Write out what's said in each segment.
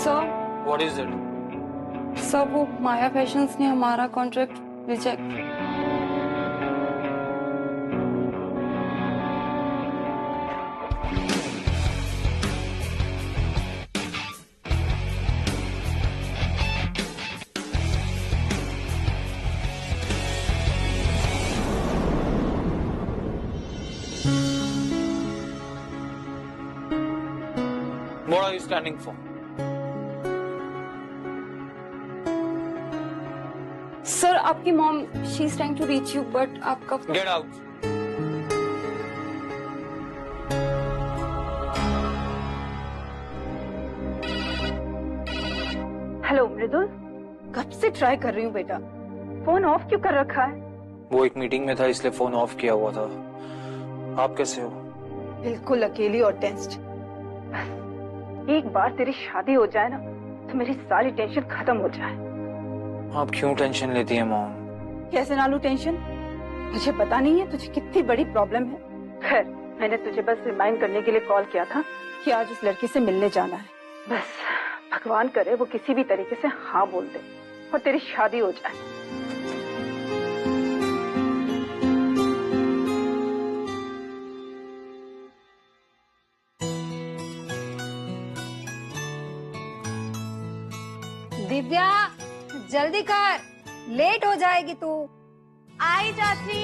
Sir what is it? Sir वो Maya fashions ने हमारा contract reject. What are you standing for? Sir आपकी mom she is trying to reach you but आपका Get out. Hello Mridul, कब से try कर रही हूँ बेटा, फोन ऑफ क्यों कर रखा है? वो एक मीटिंग में था इसलिए फोन ऑफ किया हुआ था। आप कैसे हो? बिल्कुल अकेली और टेंस्ड। एक बार तेरी शादी हो जाए ना तो मेरी सारी टेंशन खत्म हो जाए। आप क्यों टेंशन लेती हैं मॉम? कैसे ना लूं टेंशन, मुझे पता नहीं है तुझे कितनी बड़ी प्रॉब्लम है। खैर मैंने तुझे बस रिमाइंड करने के लिए कॉल किया था कि आज उस लड़की से मिलने जाना है। बस भगवान करे वो किसी भी तरीके से हाँ बोल दे और तेरी शादी हो जाए। दिव्या जल्दी कर, लेट हो जाएगी तू। आई चाची।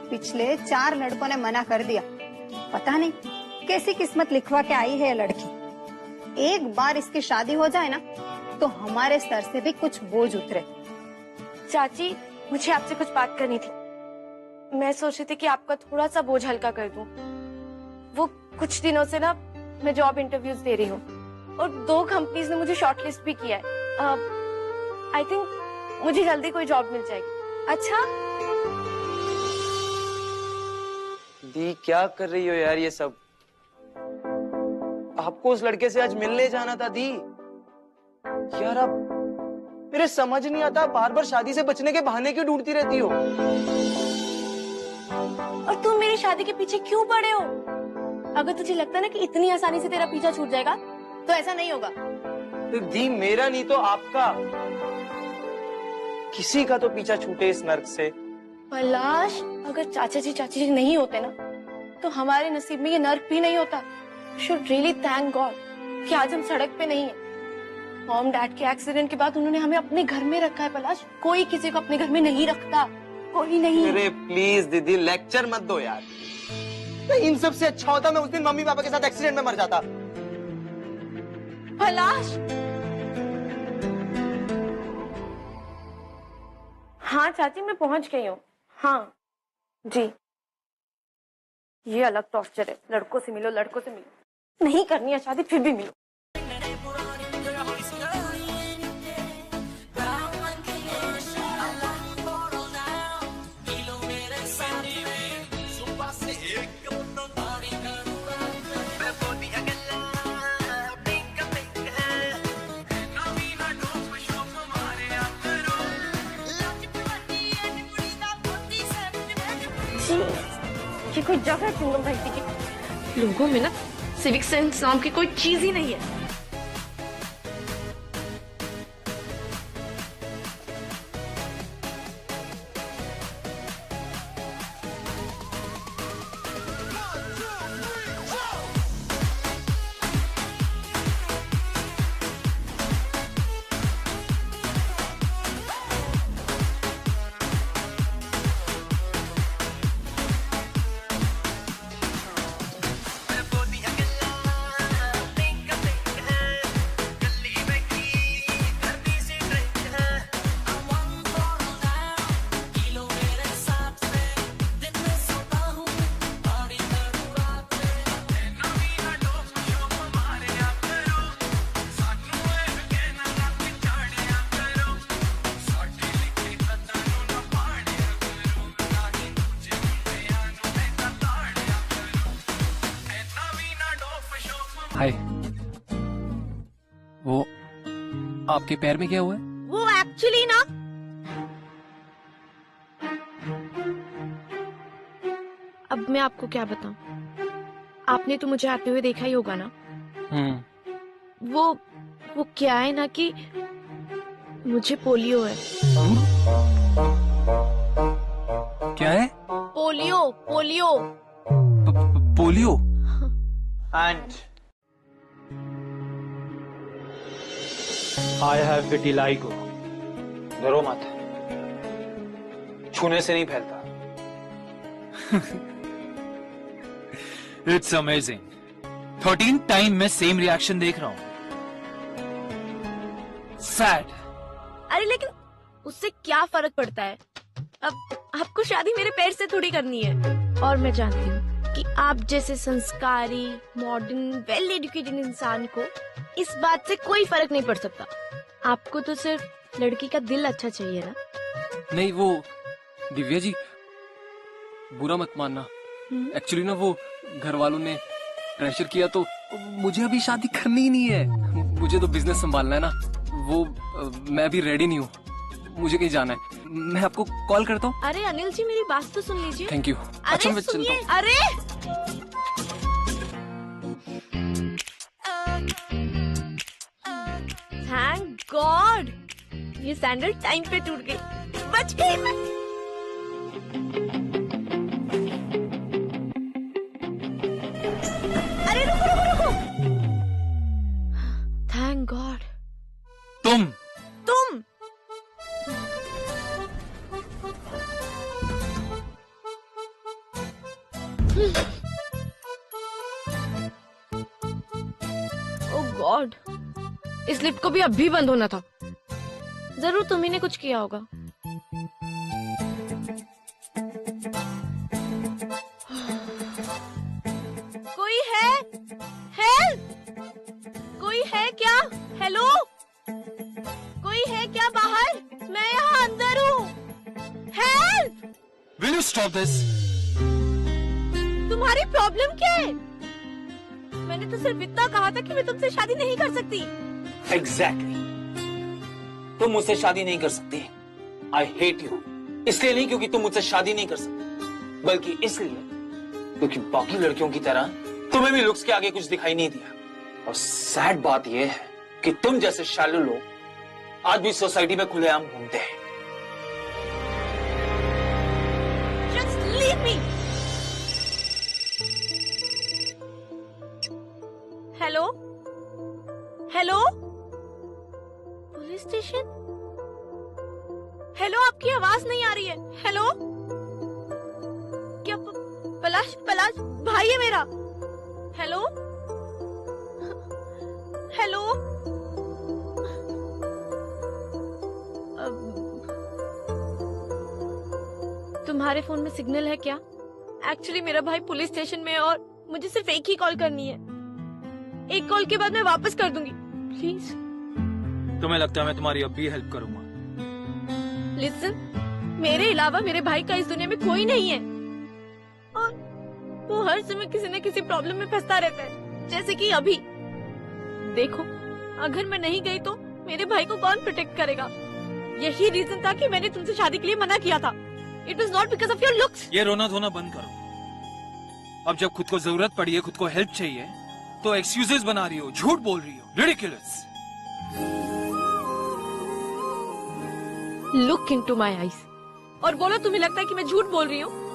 पिछले 4 लड़कों ने मना कर दिया, पता नहीं कैसी किस्मत लिखवा के आई है ये लड़की। एक बार इसकी शादी हो जाए ना तो हमारे सर से भी कुछ बोझ उतरे। चाची मुझे आपसे कुछ बात करनी थी। मैं सोच रही थी कि आपका थोड़ा सा बोझ हल्का कर दूं। वो कुछ दिनों से ना मैं जॉब इंटरव्यूज दे रही हूँ और 2 कंपनीज ने मुझे शॉर्टलिस्ट भी किया है। आई थिंक मुझे जल्दी कोई जॉब मिल जाएगी। अच्छा दी क्या कर रही हो यार ये सब? आपको उस लड़के से आज मिलने जाना था दी। यार आप मेरे समझ नहीं आता, बार बार शादी से बचने के बहाने क्यों ढूंढती रहती हो? और तुम मेरी शादी के पीछे क्यों पड़े हो? अगर तुझे लगता है ना कि इतनी आसानी से तेरा पीछा छूट जाएगा तो ऐसा नहीं होगा। तो दी मेरा नहीं तो आपका, किसी का तो पीछा छूटे इस नर्क से। पलाश अगर चाचा जी नहीं होते ना तो हमारे नसीब में ये नर्क भी नहीं होता। शुड रियली थैंक गॉड कि आज हम सड़क पे नहीं है। मॉम डैड के एक्सीडेंट के बाद उन्होंने हमें अपने घर में रखा है पलाश। कोई किसी को अपने घर में नहीं रखता, कोई नहीं। अरे प्लीज दीदी लेक्चर मत दो यार। इन सब से अच्छा होता मैं उस दिन मम्मी पापा के साथ एक्सीडेंट में मर जाता। पलाश हाँ चाची मैं पहुंच गई हूँ। हाँ जी, ये अलग टॉर्चर है। लड़कों से मिलो, लड़कों से मिलो। नहीं करनी है शादी फिर भी मिलो। ये कोई जगह है चिंगम भक्ति की? लोगों में ना सिविक सेंस नाम की कोई चीज ही नहीं है। हाय, वो आपके पैर में क्या हुआ है? वो एक्चुअली ना अब मैं आपको क्या बताऊं, आपने तो मुझे आते हुए देखा ही होगा ना। वो क्या है ना कि मुझे पोलियो है। क्या है? Polio polio polio? And I have vitiligo. डरो मत, छूने से नहीं फैलता। इट्स अमेजिंग, 13 टाइम मैं सेम रिएक्शन देख रहा हूं। सैड। अरे लेकिन उससे क्या फर्क पड़ता है? अब आपको शादी मेरे पैर से थोड़ी करनी है। और मैं जानती हूँ कि आप जैसे संस्कारी, मॉडर्न, वेल एजुकेटेड इंसान को इस बात से कोई फर्क नहीं पड़ सकता। आपको तो सिर्फ लड़की का दिल अच्छा चाहिए ना। नहीं, वो दिव्या जी बुरा मत मानना। एक्चुअली ना वो घर वालों ने प्रेशर किया, तो मुझे अभी शादी करनी ही नहीं है। मुझे तो बिजनेस संभालना है ना। वो मैं अभी रेडी नहीं हूँ, मुझे कहीं जाना है। मैं आपको कॉल करता हूँ। अरे अनिल जी, मेरी बात तो सुन लीजिए। Thank you. अच्छा मैं चलता हूँ। अरे थैंक गॉड, ये सैंडल टाइम पे टूट गई, बच गई मैं। अरे रुको रुको रुको। Thank God. तुम ओह गॉड, इस लिफ्ट को भी अब भी बंद होना था। जरूर तुम्ही ने कुछ किया होगा। कोई है? हेल्प! कोई है क्या? हेलो? कोई है क्या बाहर? मैं यहाँ अंदर हूँ। Help! Will you stop this? तुम्हारी प्रॉब्लम क्या है? मैंने तो सिर्फ इतना कहा था कि मैं तुमसे शादी नहीं कर सकती। एग्जैक्टली, तुम मुझसे शादी नहीं कर सकती। I hate you. इसलिए नहीं क्योंकि तुम मुझसे शादी नहीं कर सकती, बल्कि इसलिए क्योंकि बाकी लड़कियों की तरह तुम्हें भी लुक्स के आगे कुछ दिखाई नहीं दिया। और सैड बात यह है कि तुम जैसे शैलो लोग आज भी सोसाइटी में खुलेआम घूमते हैं। Just leave me. Hello hello, police station? Hello, आपकी आवाज नहीं आ रही है। हेलो, क्या पलाश पलाश भाई है मेरा? हेलो हेलो, तुम्हारे फोन में सिग्नल है क्या? एक्चुअली मेरा भाई पुलिस स्टेशन में है और मुझे सिर्फ एक ही कॉल करनी है। एक कॉल के बाद मैं वापस कर दूंगी, प्लीज। तुम्हें लगता है मैं तुम्हारी अब भी हेल्प करूंगा? लिसन, मेरे अलावा मेरे भाई का इस दुनिया में कोई नहीं है और वो हर समय किसी न किसी प्रॉब्लम में फंसता रहता है, जैसे कि अभी। देखो, अगर मैं नहीं गई तो मेरे भाई को कौन प्रोटेक्ट करेगा? यही रीजन था कि मैंने तुमसे शादी के लिए मना किया था। It was not because of your looks. ये रोना धोना बंद करो। अब जब खुद को जरूरत पड़ी है, खुद को हेल्प चाहिए, तो एक्सक्यूजेस बना रही हो, झूठ बोल रही हो। Ridiculous. Look into my eyes और बोलो, तुम्हें लगता है कि मैं झूठ बोल रही हूँ?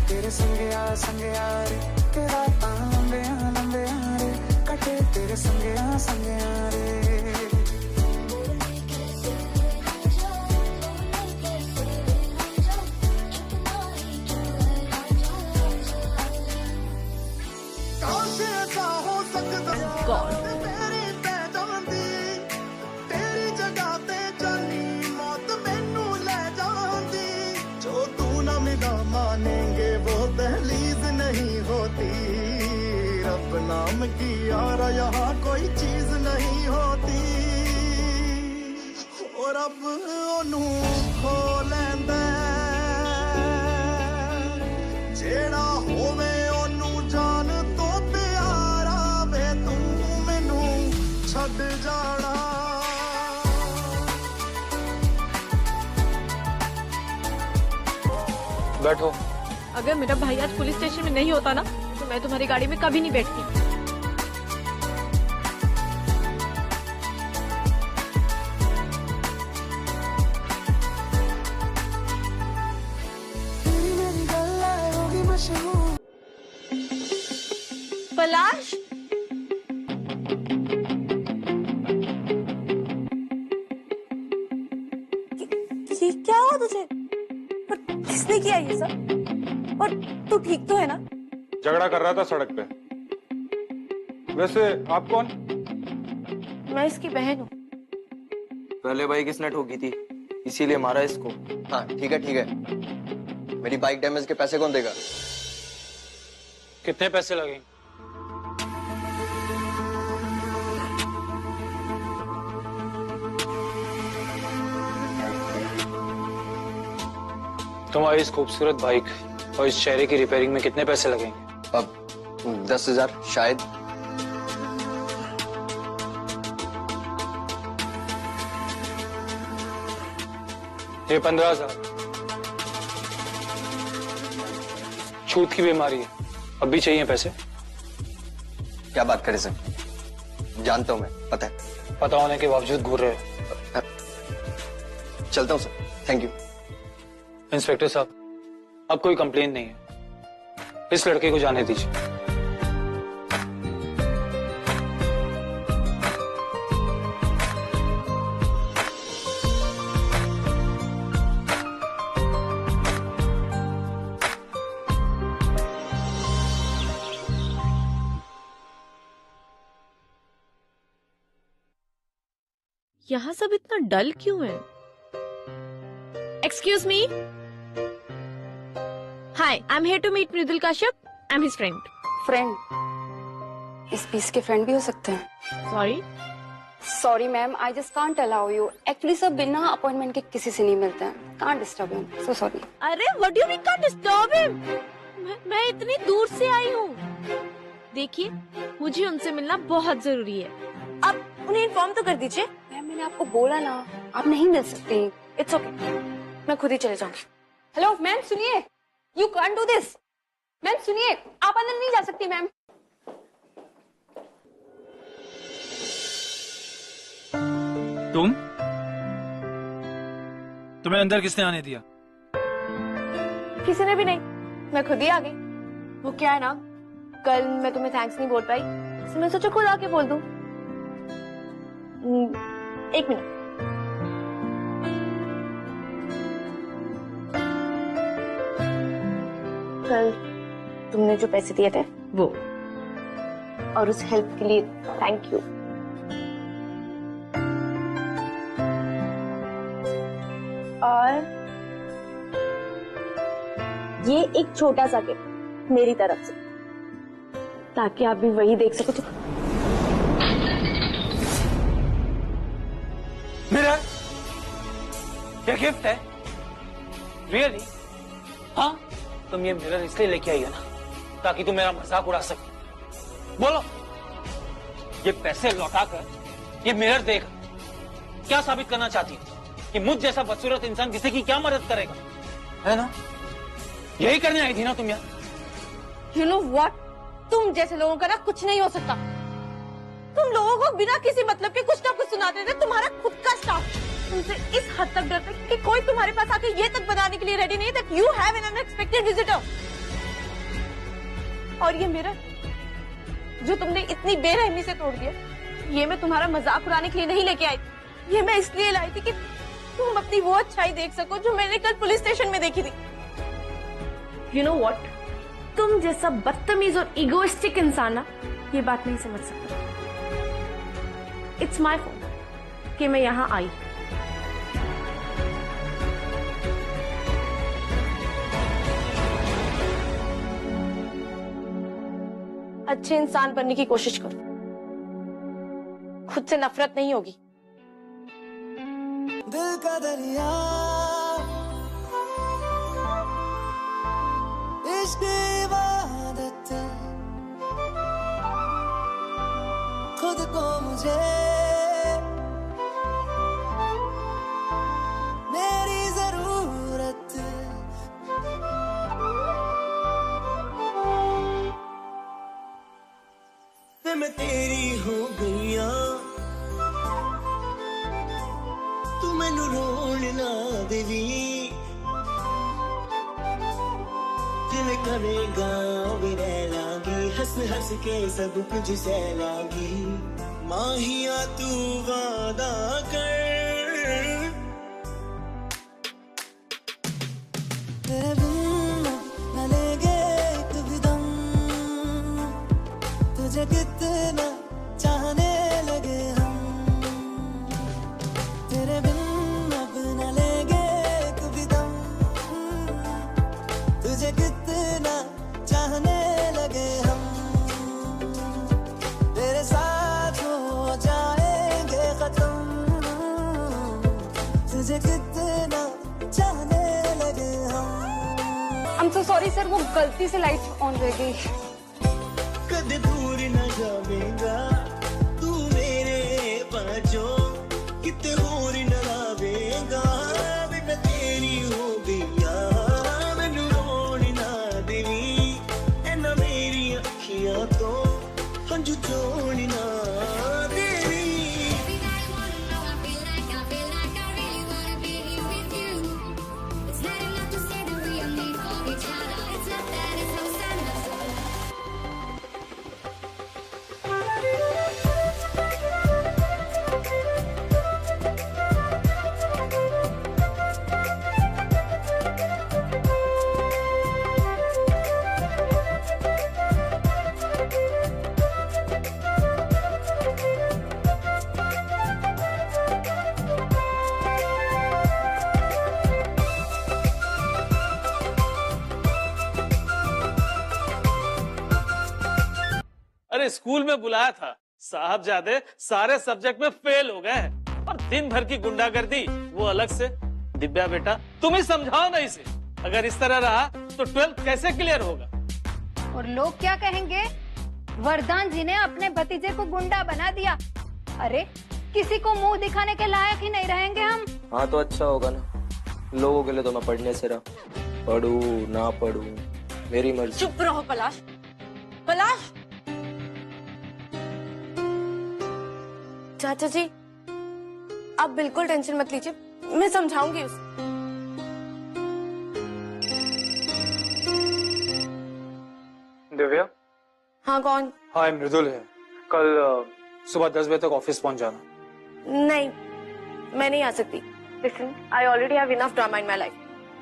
तेरे संगया संगया रे, तेरा लंबे लंबे रे, कटे तेरे संगया संगया रे। कैसे ऐसा हो सकता गॉड, तेरी जगह पे जानी मौत मैनू ले जाती। जो तू ना मिला मानेंगे वो दहलीज नहीं होती। रब नाम की यार यहाँ कोई चीज नहीं होती। और अब ओनू खो बैठो। अगर मेरा भाई आज पुलिस स्टेशन में नहीं होता ना तो मैं तुम्हारी गाड़ी में कभी नहीं बैठती। पलाश, ये क्या हुआ तुझे? और किसने किया ये सब? और तू ठीक तो है ना? झगड़ा कर रहा था सड़क पे। वैसे आप कौन? मैं इसकी बहन हूँ। पहले भाई किसने ठोकी थी, इसीलिए मारा इसको। हाँ ठीक है। मेरी बाइक डैमेज के पैसे कौन देगा? कितने पैसे लगेंगे? तुम्हारी इस खूबसूरत बाइक और इस चेहरे की रिपेयरिंग में कितने पैसे लगेंगे? अब 10,000 शायद। ये 15,000। छूत की बीमारी है, अब भी चाहिए पैसे? क्या बात करे सर, जानता हूं मैं, पता है। पता होने के बावजूद घूर रहे हो। चलता हूं सर, थैंक यू। इंस्पेक्टर साहब, अब कोई कंप्लेन नहीं है, इस लड़के को जाने दीजिए। यहाँ सब इतना डल क्यों है? Excuse me. Hi, I'm here to meet Mridul Kashyap. I'm his friend. Friend, इस पीस के फ्रेंड भी हो सकते हैं। Sorry. Sorry ma'am, I just can't allow you. Actually सब बिना अपॉइंटमेंट के किसी से नहीं मिलते हैं। Can't disturb him, so sorry. अरे what do you mean can't disturb him? मैं इतनी दूर से आई हूँ। देखिए, मुझे उनसे मिलना बहुत जरूरी है। आप उन्हें इन्फॉर्म तो कर दीजिए। मैम, मैंने आपको बोला ना, आप नहीं मिल सकती। इट्स ओके, मैं खुद ही चले जाऊंगी। हेलो मैम, सुनिए, you can't do this. Ma'am सुनिए, आप अंदर नहीं जा सकती मैम। तुम्हें अंदर किसने आने दिया? किसी ने भी नहीं, मैं खुद ही आ गई। वो क्या है ना, कल मैं तुम्हें थैंक्स नहीं बोल पाई, तो मैं सोचा खुद आके बोल दूं। एक मिनट। कल तुमने जो पैसे दिए थे वो, और उस हेल्प के लिए थैंक यू। और ये एक छोटा सा गिफ्ट मेरी तरफ से, ताकि आप भी वही देख सको। तो मेरा ये गिफ्ट है? रियली? हाँ, तुम ये मिरर इसलिए लेके आई है ना, ताकि तुम मेरा मजाक उड़ा सको। बोलो, ये पैसे लौटाकर ये मिरर देकर क्या साबित करना चाहती हो? कि मुझ जैसा बदसूरत इंसान किसी की क्या मदद करेगा, है ना? यही करने आई थी ना तुम यहाँ? यू नो व्हाट, तुम जैसे लोगों का ना कुछ नहीं हो सकता। तुम लोगों को बिना किसी मतलब के कुछ ना कुछ सुनाते थे। तुम्हारा खुद का स्टाफ तुमसे इस हद तक डरता है कि कोई तुम्हारे पास आके ये तक बनाने के लिए रेडी नहीं है that you have an unexpected visitor। और ये मिरर जो तुमने इतनी बेरहमी से तोड़ दिया, ये मैं तुम्हारा मजाक उड़ाने के लिए नहीं लेके आई थी। ये मैं इसलिए लाई थी कि तुम अपनी वो अच्छाई देख सको जो मैंने कल पुलिस स्टेशन में देखी थी। यू नो व्हाट, तुम जैसा बदतमीज और इगोइस्टिक इंसान ना ये बात नहीं समझ सकता। इट्स माय फॉल्ट कि मैं यहाँ आई। अच्छे इंसान बनने की कोशिश करो, खुद से नफरत नहीं होगी। दिल का दरिया इश्क इबादत, खुद को मुझे मेरी जरूरत, वे मैं तेरी हो गईया तू मैनू रोण ना देवी दिल करेगा वे रह लागी हंस हंस के सब कुछ सह लागी माहिया तू वादा कर तेरे बिन न लेंगे एक भी दम तुझे कितना चाहने लगे हम तेरे बिन अब न लेंगे एक भी दम तुझे कितना चाहने लगे हम तेरे साथ हो जाएंगे खत्म तुझे कितना चाहने लगे हम I'm so sorry सर, वो गलती से लाइट ऑन रह गई। कद दूर न जावेगा तू मेरे पाँचों कित होर न लावेगा वे मैं तेरी हो गईया मैनू रोण ना देवी ए ना मेरी अखियां तो हंजू चोण ना देवी अरे स्कूल में बुलाया था साहबजादे सारे सब्जेक्ट में फेल हो गए और दिन भर की गुंडागर्दी वो अलग से। दिव्या बेटा तुम ही समझाओ ना इसे, अगर इस तरह रहा तो 12th कैसे क्लियर होगा। और लोग क्या कहेंगे, वरदान जी ने अपने भतीजे को गुंडा बना दिया। अरे किसी को मुंह दिखाने के लायक ही नहीं रहेंगे हम। हाँ तो अच्छा होगा ना, लोगों के लिए तो मैं पढ़ने से रहा, पढ़ू ना पढ़ू मेरी मर्जी। चुप रहो पलाश। पलाश चाचा जी आप बिल्कुल टेंशन मत लीजिए, मैं समझाऊंगी उसे। दिव्या। हाँ कौन? हाय मृदुल है। कल सुबह 10 बजे तक ऑफिस पहुंच जाना। नहीं मैं नहीं आ सकती। Listen I already have enough drama in my life,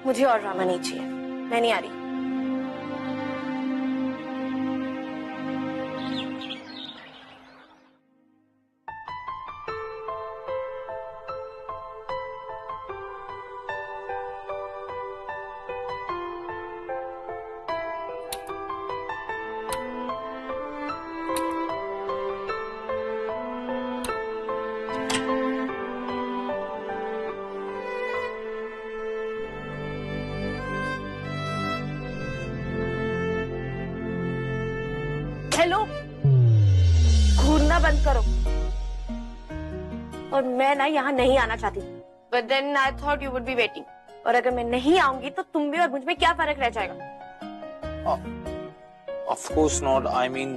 मुझे और ड्रामा नहीं चाहिए, मैं नहीं आ रही। हेलो, घूरना बंद करो। और मैं ना यहाँ नहीं आना चाहती, but then I thought you would be waiting. और अगर मैं नहीं आऊंगी तो तुम भी और मुझ में क्या फर्क रह जाएगा? Of course not, I mean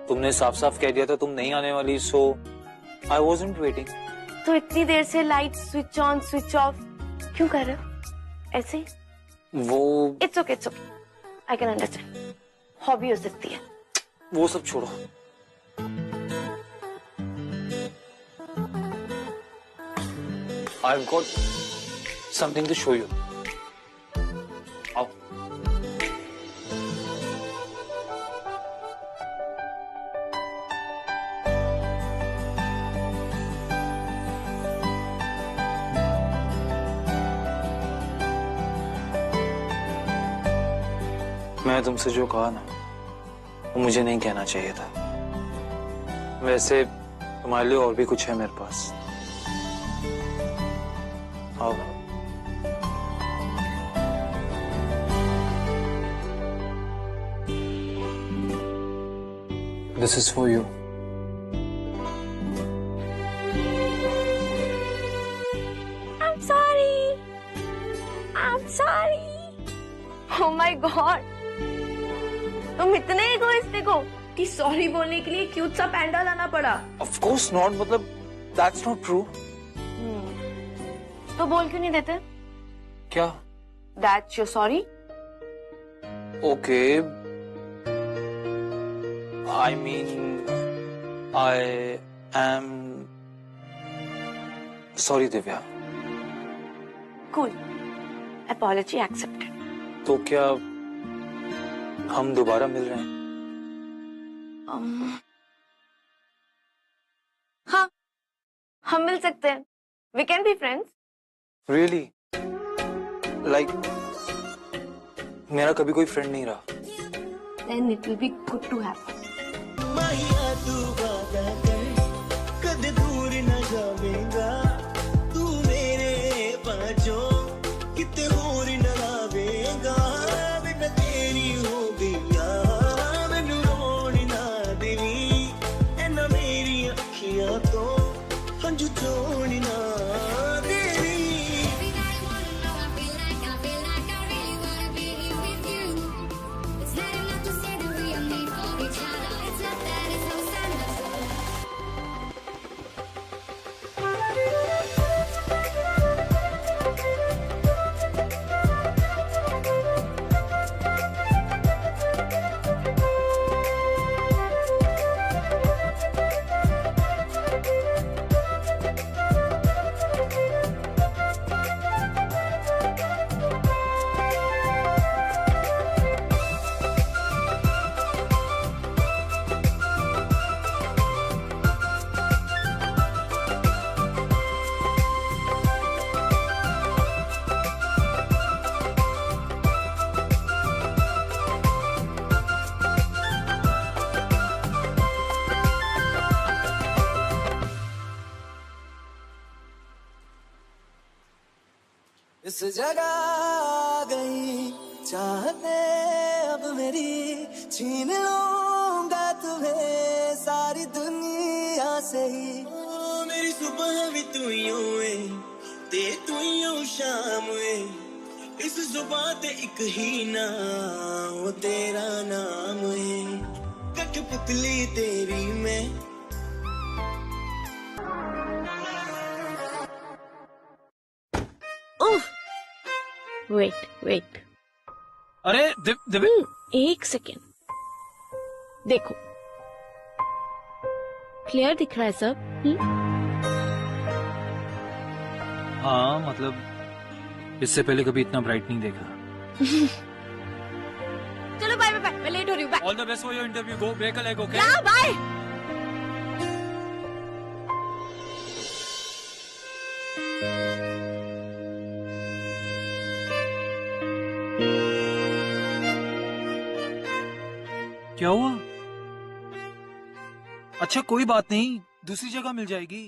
तुमने साफ साफ कह दिया था तुम नहीं आने वाली, सो आई वाज़न्ट वेटिंग। तो इतनी देर से light switch on switch off क्यों कर रहे हो ऐसे? वो it's okay I can understand, hobby हो सकती है। वो सब छोड़ो, I've got something to show you. आओ। मैं तुमसे जो कहा ना वो मुझे नहीं कहना चाहिए था। वैसे तुम्हारे लिए और भी कुछ है मेरे पास। आओ। This is for you. I'm sorry. I'm sorry. Oh my God. तुम इतने इगोइस्टिक हो कि सॉरी बोलने के लिए क्यूट सा पैंडा लाना पड़ा। ऑफ कोर्स नॉट, मतलब दैट्स नॉट ट्रू। तो बोल क्यों नहीं देते? क्या? That's your sorry. Okay, I mean I am sorry Divya. Cool, apology accepted. तो क्या हम दोबारा मिल रहे हैं? हाँ, हम मिल सकते हैं। We can be friends. Really? Like मेरा कभी कोई फ्रेंड नहीं रहा। Then it will be good to have. माहिया तू वादा कर, कद दूर न जावेगा, तू मेरे पाँचों किते होर न लावेगा, मैं तेरी हो गया, मैनू रोन ना देवी, ऐना मेरी अखियां तो हंजू चोन ना देवी। इस जगह आ गई चाहते अब मेरी, छीन लूंगा तुम्हें सारी दुनिया से ही। ओ मेरी सुबह भी तू यूं है, ते तू यूं शाम है, इस जुबान ते एक ही नाम, वो तेरा नाम है, कठपुतली तेरी मैं। वेट। अरे दिव्या, एक सेकेंड, देखो क्लियर दिख रहा है सब। हाँ मतलब इससे पहले कभी इतना ब्राइट नहीं देखा। चलो बाय बाय, मैं लेट हो रही हूँ। All the best for your interview, go break a leg, okay? या बाय। क्या हुआ? अच्छा कोई बात नहीं, दूसरी जगह मिल जाएगी।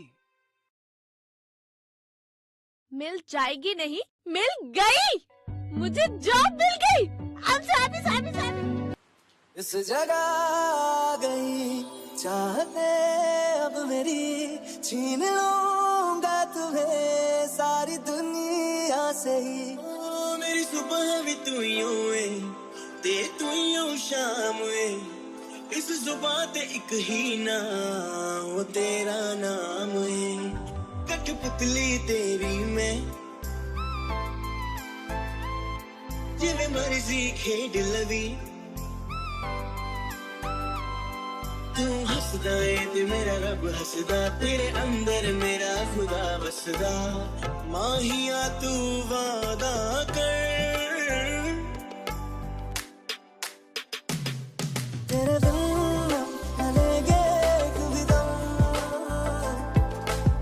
मिल जाएगी नहीं, मिल गई, मुझे जॉब मिल गई। I'm so happy, so happy, so happy. इस जगह आ गई चाहते अब मेरी, छीन लूंगा तुम्हें सारी दुनिया से ही। ओ मेरी सुबह भी तू यूं है, ते तू यूं शाम है, इस जुबान ते एक ही नाम, वो तेरा नाम है, कठपुतली तेरी मैं। जिवें मर्जी खेड लवी, तू हसदा है ते मेरा रब हसदा, तेरे अंदर मेरा खुदा बसदा, माहिया तू वादा कर, तेरे दिल न लेंगे कभी दम,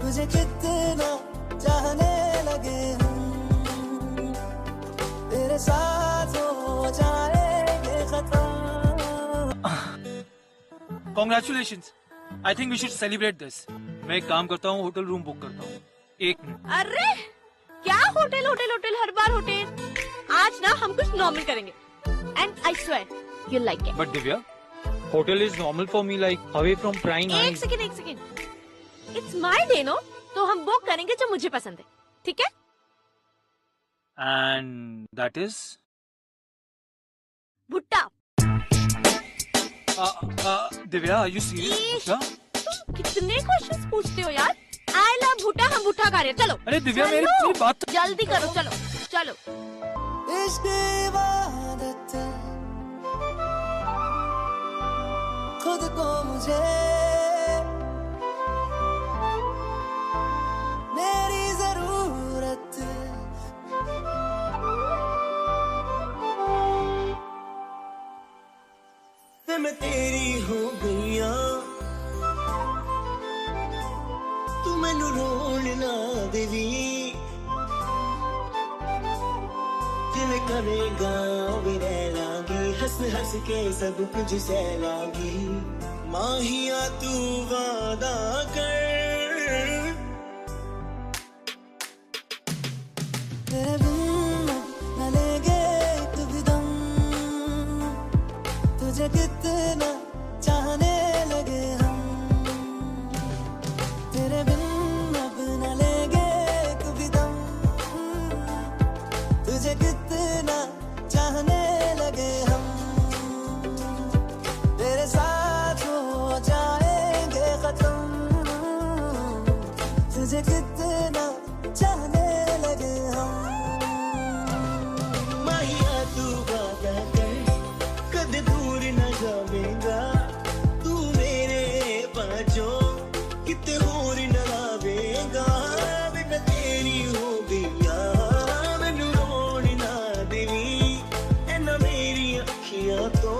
तुझे कितना चाहने लगे हम, तेरे साथ हो जाएंगे खत्म। Congratulations. I think we should celebrate this. मैं एक काम करता हूँ, होटल रूम बुक करता हूँ। 1 मिनट। अरे क्या होटल होटल होटल, हर बार होटल। आज ना हम कुछ नॉर्मल करेंगे। And I swear you'll like it. But Divya, hotel is normal for me, like away from prying eyes. एक second. It's my day, no? तो हम बुक करेंगे जो मुझे पसंद है, ठीक है? And that is? Bhutta. Divya, are you serious? कितने क्वेश्चंस पूछते हो यार? आई लव भुट्टा, हम भुट्टा खा रहे हैं, चलो। अरे दिव्या, मेरी बात जल्दी करो, चलो चलो। इश्क इबादत खुद को मुझे मेरी जरूरत मैं तेरी हो गईया तू मैनू रोण ना देवी जिवें करेगा वे रह लांगी हंस हंस के सब कुछ सह लांगी माहिया तू वादा कर तेरे बिन न लेंगे एक भी दम तुझे कितना चाहने लगे हम तेरे बिन अब न लेंगे एक भी दम तुझे कितना चाहने लगे हम तेरे साथ हो जाएंगे खत्म तुझे कितना चाहने लगे हम माहिया तू वादा कर कद दूर न जावेगा तू मेरे पाँचों किते होर न लावेगा मैं तेरी हो गईया मैनू रोण ना देवी ऐना मेरी अखियां तो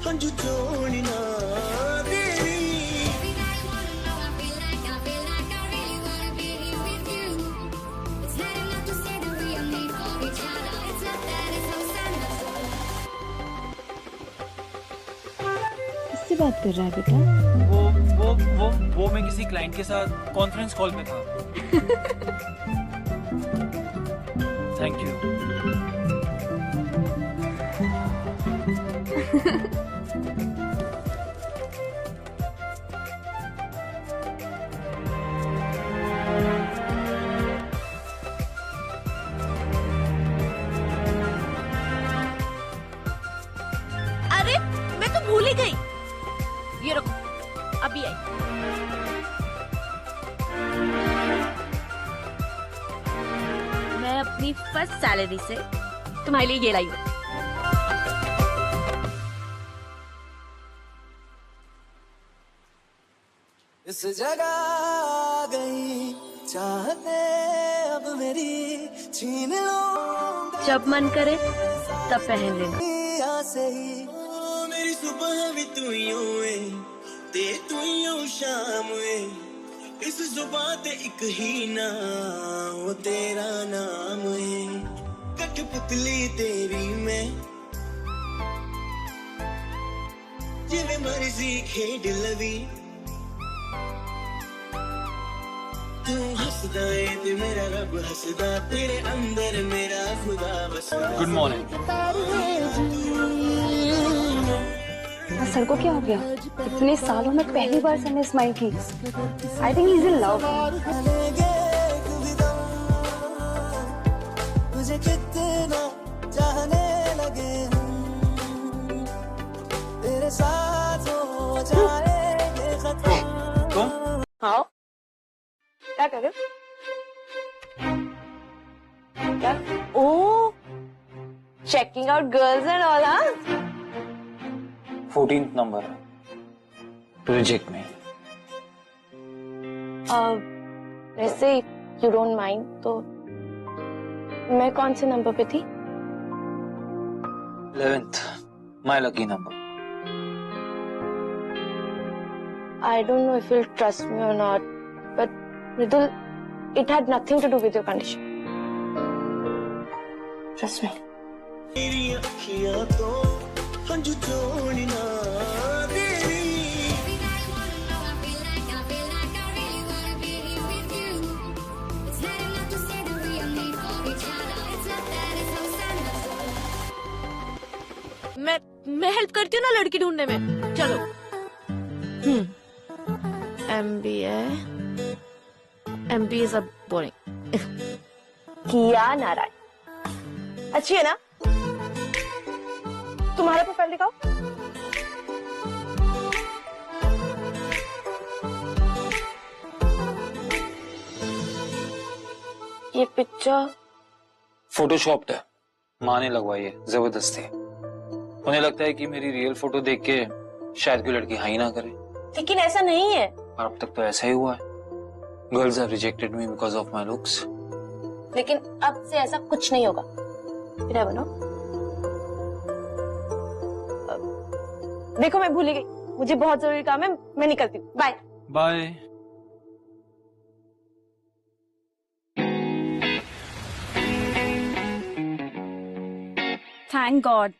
हंझू चोण ना देवी किससे बात कर रहा है बेटा? वो मैं किसी क्लाइंट के साथ कॉन्फ्रेंस कॉल में था। Thank you. अरे मैं तो भूल ही गई, ये रखो, अभी आई। मैं अपनी फर्स्ट सैलरी से तुम्हारे लिए ये लाई हूँ। इस जगह आ गई चाहते अब मेरी छीन लो जब मन करे तब पहन लेना। से ही मेरी सुबह भी तू ही होए ते तू ही हो शाम हुए इस जुबान ते एक ही ना वो तेरा नाम है कठपुतली तेरी मैं जिवें मर्जी खेड लवी तू हंसदा है ते मेरा रब हंसदा तेरे अंदर मेरा खुदा बसदा। Good morning. सर को क्या हो गया? इतने सालों में पहली बार सर ने स्माइल की। I think is in love. मुझे कितना चाहने लगे हम तेरे साथ हो जाएंगे खत्म। हाँ, क्या कर रहे हो? क्या? Oh, checking out girls and all. हाँ, 14th नंबर प्रोजेक्ट में। वैसे यू डोंट माइंड तो मैं कौन से नंबर पे थी? 11th, my lucky number. I don't know if you'll trust me or not, but Mridul, it had nothing to do with your condition. Trust me. मेरी अखियां तो हंझू चोण ना देवी मैं हेल्प करती हूँ ना लड़की ढूंढने में। चलो। MBA सब बोरिंग। किया नारायण अच्छी है ना? तुम्हारा प्रोफाइल दिखाओ। ये पिक्चर फोटोशॉप्ड है, माँ ने लगवाई है जबरदस्ती। उन्हें लगता है कि मेरी रियल फोटो देख के शायद कोई लड़की हाई ना करे, लेकिन ऐसा नहीं है। और अब तक तो ऐसा ही हुआ है। Girls have rejected me because of my looks. लेकिन अब से ऐसा कुछ नहीं होगा। विदा बनो। देखो मैं भूल ही गई, मुझे बहुत जरूरी काम है, मैं निकलती हूँ। Bye bye. थैंक गॉड,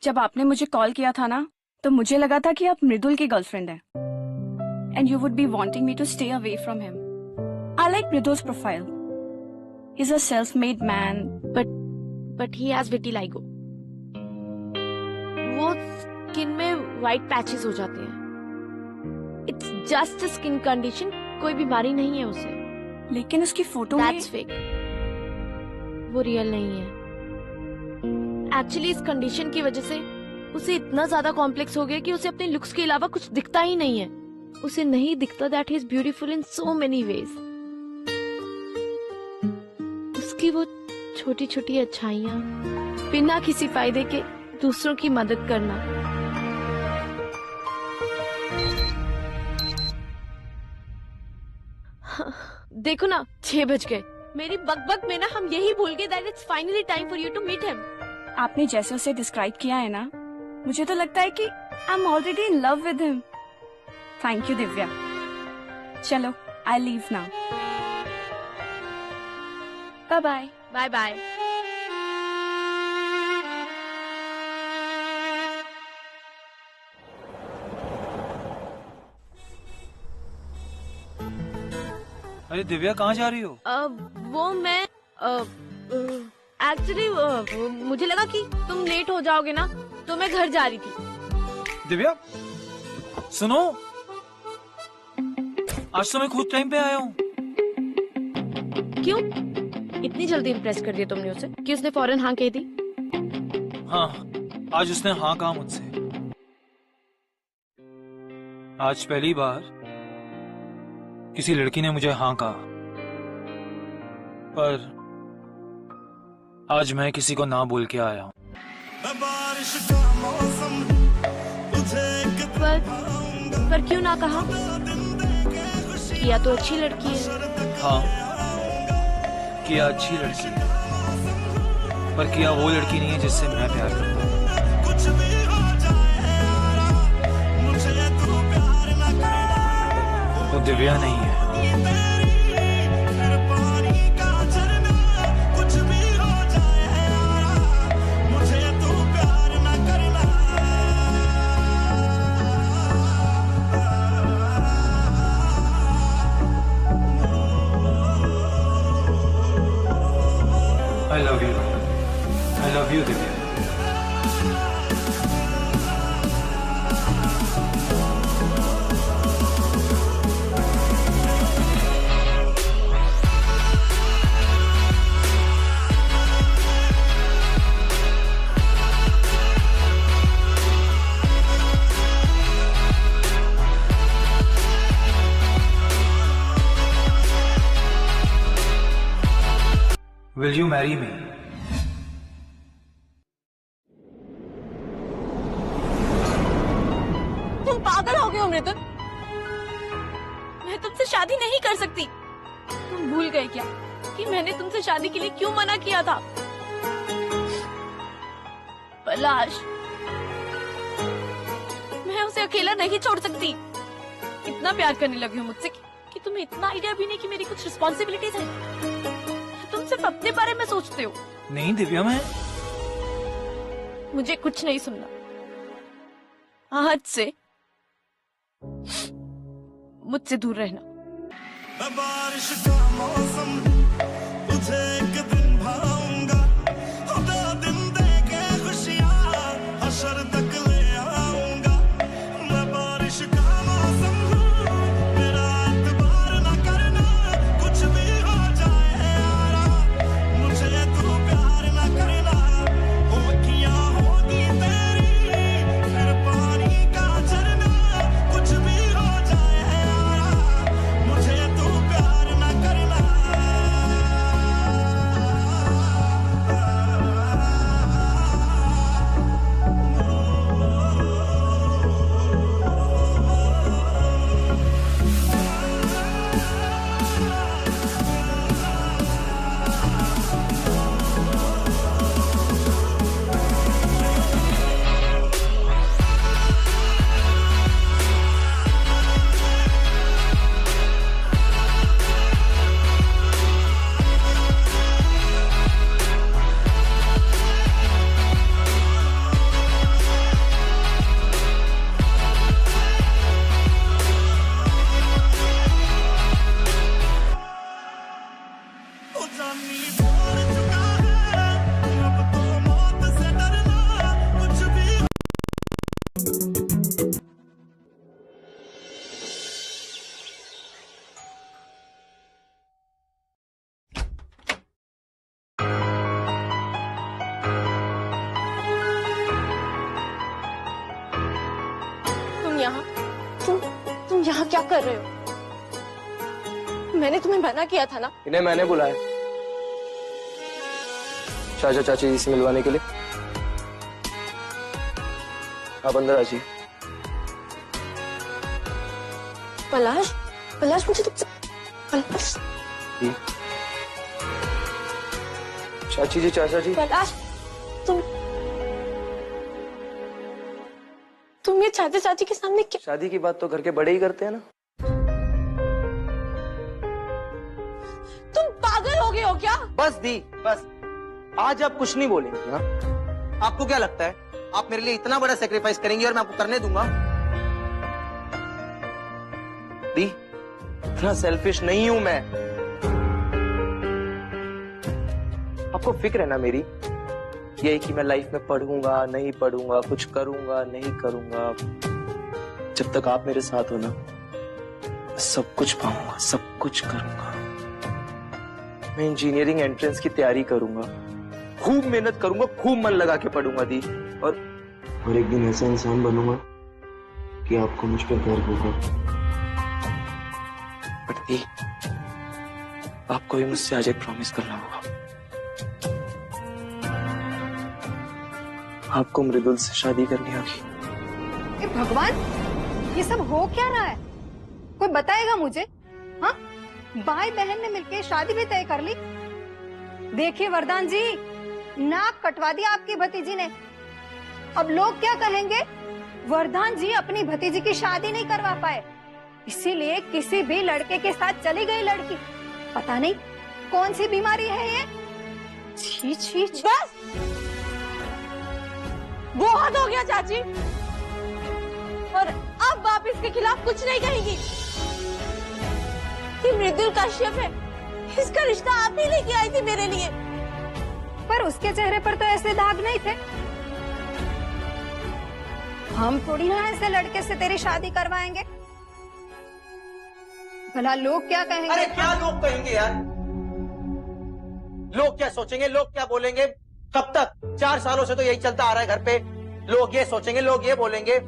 जब आपने मुझे कॉल किया था ना, तो मुझे लगा था कि आप मृदुल की गर्लफ्रेंड हैं, and you would be wanting me to stay away from him. I like Mridul's profile. He is a self-made man, but he has vitiligo. वो स्किन में व्हाइट पैचेस हो जाते हैं। It's just a skin condition, कोई बीमारी नहीं है उसे। लेकिन उसकी फोटो में दैट्स फेक, वो रियल नहीं है। एक्चुअली इस कंडीशन की वजह से उसे इतना ज्यादा कॉम्प्लेक्स हो गया कि उसे अपने लुक्स के अलावा कुछ दिखता ही नहीं है। उसे नहीं दिखता that he is beautiful in so many ways. उसकी वो छोटी छोटी अच्छाइयां, बिना किसी फायदे के दूसरों की मदद करना, देखो ना 6 बज गए। मेरी बकबक में ना हम यही भूल गए that it's finally time for you to meet him. आपने जैसे उसे डिस्क्राइब किया है ना, मुझे तो लगता है कि I am already in love with him. Thank you Divya. चलो, I leave now. Bye bye. Bye bye. अरे दिव्या, कहाँ जा रही हो? वो मैं एक्चुअली मुझे लगा कि तुम लेट हो जाओगे ना, तो मैं घर जा रही थी। दिव्या सुनो, आज तो मैं खुद टाइम पे आया हूँ। क्यों इतनी जल्दी इम्प्रेस कर दिया तुमने उसे कि उसने फौरन हाँ कह दी? हाँ, आज उसने हाँ कहा मुझसे। आज पहली बार किसी लड़की ने मुझे हाँ कहा, पर आज मैं किसी को ना बोल के आया हूँ। पर क्यों ना कहा? किया तो अच्छी लड़की है। हाँ, किया अच्छी लड़की है, पर किया वो लड़की नहीं है जिससे मैं प्यार करता हूँ। वो दिव्या नहीं है। I love you. I love you, Divya. Will you marry me? तुम पागल हो गए हो मृदुल। मैं तुमसे शादी नहीं कर सकती। तुम भूल गए क्या कि मैंने तुमसे शादी के लिए क्यों मना किया था? पलाश, मैं उसे अकेला नहीं छोड़ सकती। इतना प्यार करने लगी हूँ मुझसे कि तुम्हें इतना आइडिया भी नहीं कि मेरी कुछ रिस्पॉन्सिबिलिटीज है। तुम सिर्फ अपने बारे में सोचते हो। नहीं दिव्या, मैं मुझे कुछ नहीं सुनना। आज से मुझसे दूर रहना। बारिश का मौसम, तुझे एक दिन भाऊंगा, 2 दिन देके खुशियां हशर तक ले आऊंगा। मैं बारिश का मौसम हूँ, मेरा एतबार न करना, कुछ भी हो जाए यारा, मुझे तू प्यार न करना। होकियां होगी तेरी, फिर पानी का झरना, कुछ भी हो जाए यारा, मुझे तू प्यार न करना। यहाँ क्या कर रहे हो? मैंने तुम्हें मना किया था ना। इन्हें मैंने बुलाया चाचा चाची जी से मिलवाने के लिए। आप अंदर आ जाइए। पलाश, पलाश मुझे तुमसे, पलाश। चाची जी, चाचा जी। पलाश, तुम ये चाचा चाची के सामने क्या? शादी की बात तो घर के बड़े ही करते हैं ना। तुम पागल हो गए हो क्या? बस दी, बस आज आप कुछ नहीं बोलेंगे ना? आपको क्या लगता है आप मेरे लिए इतना बड़ा सेक्रीफाइस करेंगी और मैं आपको करने दूंगा? दी, इतना सेल्फिश नहीं हूं मैं। आपको फिक्र है ना मेरी, यही कि मैं लाइफ में पढ़ूंगा नहीं पढ़ूंगा, कुछ करूंगा नहीं करूंगा। जब तक आप मेरे साथ हो ना, मैं सब कुछ पाऊंगा, सब कुछ करूंगा। मैं इंजीनियरिंग एंट्रेंस की तैयारी करूंगा, खूब मेहनत करूंगा, खूब मन लगा के पढ़ूंगा दी, और एक दिन ऐसा इंसान बनूंगा कि आपको मुझ पर गर्व होगा। बट दी, आपको भी मुझसे आज एक प्रॉमिस करना होगा। आपको मृदुल से शादी करनी होगी। ए भगवान, ये सब हो क्या रहा है? कोई बताएगा मुझे? हाँ, भाई बहन ने मिलकर शादी भी तय कर ली। देखिए वरदान जी, नाक कटवा दिया आपकी भतीजी ने। अब लोग क्या कहेंगे? वरदान जी अपनी भतीजी की शादी नहीं करवा पाए, इसीलिए किसी भी लड़के के साथ चली गई लड़की। पता नहीं कौन सी बीमारी है ये। छी छी छी। बस, बहुत हो गया चाची। और अब आप इसके खिलाफ कुछ नहीं कहेंगी। ये मृदुल कश्यप है, इसका रिश्ता आप ही लेके आई थी मेरे लिए। पर उसके चेहरे पर तो ऐसे दाग नहीं थे। हम थोड़ी ना ऐसे लड़के से तेरी शादी करवाएंगे। भला लोग क्या कहेंगे? अरे क्या लोग कहेंगे यार? लोग क्या सोचेंगे, लोग क्या बोलेंगे? कब तक? 4 सालों से तो यही चलता आ रहा है घर पे। लोग ये सोचेंगे, लोग ये बोलेंगे।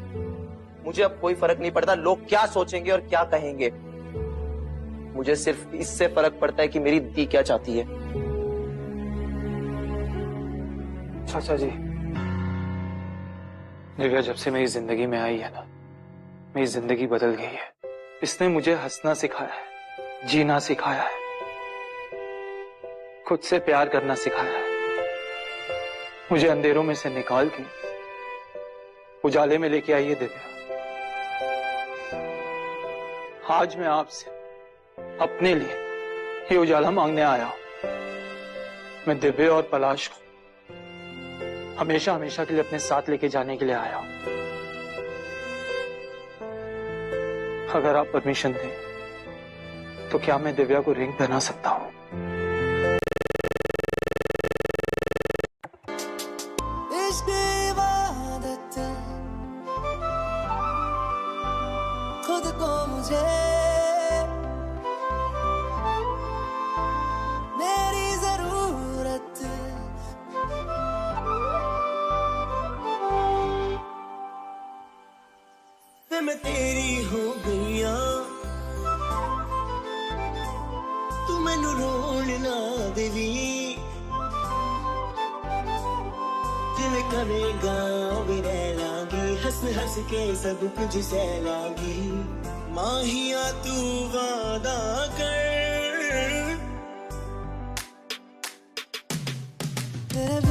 मुझे अब कोई फर्क नहीं पड़ता लोग क्या सोचेंगे और क्या कहेंगे। मुझे सिर्फ इससे फर्क पड़ता है कि मेरी दी क्या चाहती है। चाचा जी, दिव्या जब से मेरी जिंदगी में आई है ना, मेरी जिंदगी बदल गई है। इसने मुझे हंसना सिखाया है, जीना सिखाया है, खुद से प्यार करना सिखाया है। मुझे अंधेरों में से निकाल के उजाले में लेके आई है दिव्या। आज मैं आपसे अपने लिए ये उजाला मांगने आया हूं। मैं दिव्या और पलाश को हमेशा हमेशा के लिए अपने साथ लेके जाने के लिए आया हूं। अगर आप परमिशन दें तो क्या मैं दिव्या को रिंग पहना सकता हूं? खुद को मुझे मेरी जरूरत, मैं तेरी हो गईया, तू मैनू रोण ना देवी। जिवें करेगा भी रह लांगी, हंस हंस के सब कुछ सह लांगी। माहिया तू वादा कर, तेरे